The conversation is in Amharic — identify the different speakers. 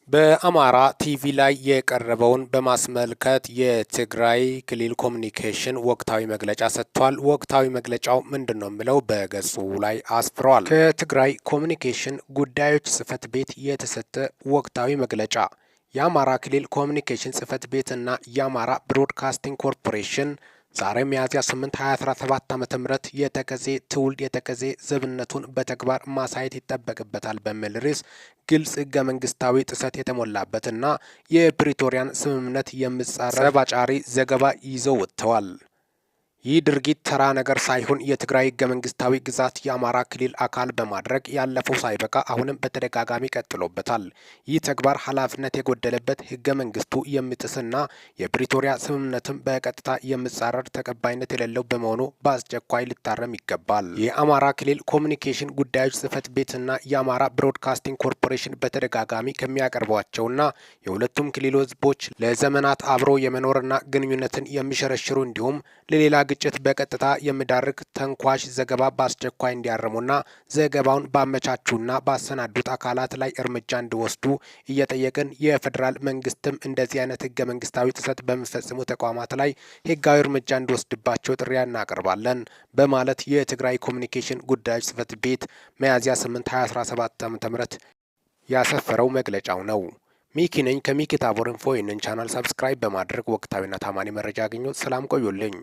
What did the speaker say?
Speaker 1: በአማራ ቲቪ ላይ የቀረበውን በማስመልከት የትግራይ ክልል ኮሚኒኬሽን ወቅታዊ መግለጫ ሰጥቷል። ወቅታዊ መግለጫው ምንድን ነው የሚለው በገጹ ላይ አስፍረዋል። ከትግራይ ኮሚኒኬሽን ጉዳዮች ጽህፈት ቤት የተሰጠ ወቅታዊ መግለጫ። የአማራ ክልል ኮሚኒኬሽን ጽህፈት ቤትና የአማራ ብሮድካስቲንግ ኮርፖሬሽን ዛሬ ሚያዝያ 8 2017 ዓ.ም የተከዜ ትውልድ የተከዜ ዘብነቱን በተግባር ማሳየት ይጠበቅበታል በሚል ርዕስ ግልጽ ህገ መንግስታዊ ጥሰት የተሞላበትና የፕሪቶሪያን ስምምነት የሚጻረር አጫሪ ዘገባ ይዘው ወጥተዋል። ይህ ድርጊት ተራ ነገር ሳይሆን የትግራይ ህገ መንግስታዊ ግዛት የአማራ ክልል አካል በማድረግ ያለፈው ሳይበቃ አሁንም በተደጋጋሚ ቀጥሎበታል። ይህ ተግባር ኃላፊነት የጎደለበት ህገ መንግስቱ የሚጥስና የፕሪቶሪያ ስምምነትም በቀጥታ የሚጻረር ተቀባይነት የሌለው በመሆኑ በአስቸኳይ ሊታረም ይገባል። የአማራ ክልል ኮሚኒኬሽን ጉዳዮች ጽህፈት ቤትና የአማራ ብሮድካስቲንግ ኮርፖሬሽን በተደጋጋሚ ከሚያቀርቧቸውና የሁለቱም ክልል ህዝቦች ለዘመናት አብሮ የመኖርና ግንኙነትን የሚሸረሽሩ እንዲሁም ለሌላ ግጭት በቀጥታ የሚዳርግ ተንኳሽ ዘገባ በአስቸኳይ እንዲያርሙና ዘገባውን ባመቻቹና ባሰናዱት አካላት ላይ እርምጃ እንዲወስዱ እየጠየቅን የፌዴራል መንግስትም እንደዚህ አይነት ህገ መንግስታዊ ጥሰት በሚፈጽሙ ተቋማት ላይ ህጋዊ እርምጃ እንዲወስድባቸው ጥሪ እናቀርባለን በማለት የትግራይ ኮሚኒኬሽን ጉዳዮች ጽህፈት ቤት ሚያዝያ 8 2017 ዓ.ም ያሰፈረው መግለጫው ነው። ሚኪ ነኝ ከሚኪ ታቦር ኢንፎ። ይህንን ቻናል ሰብስክራይብ በማድረግ ወቅታዊና ታማኒ መረጃ ያገኙ። ሰላም ቆዩልኝ።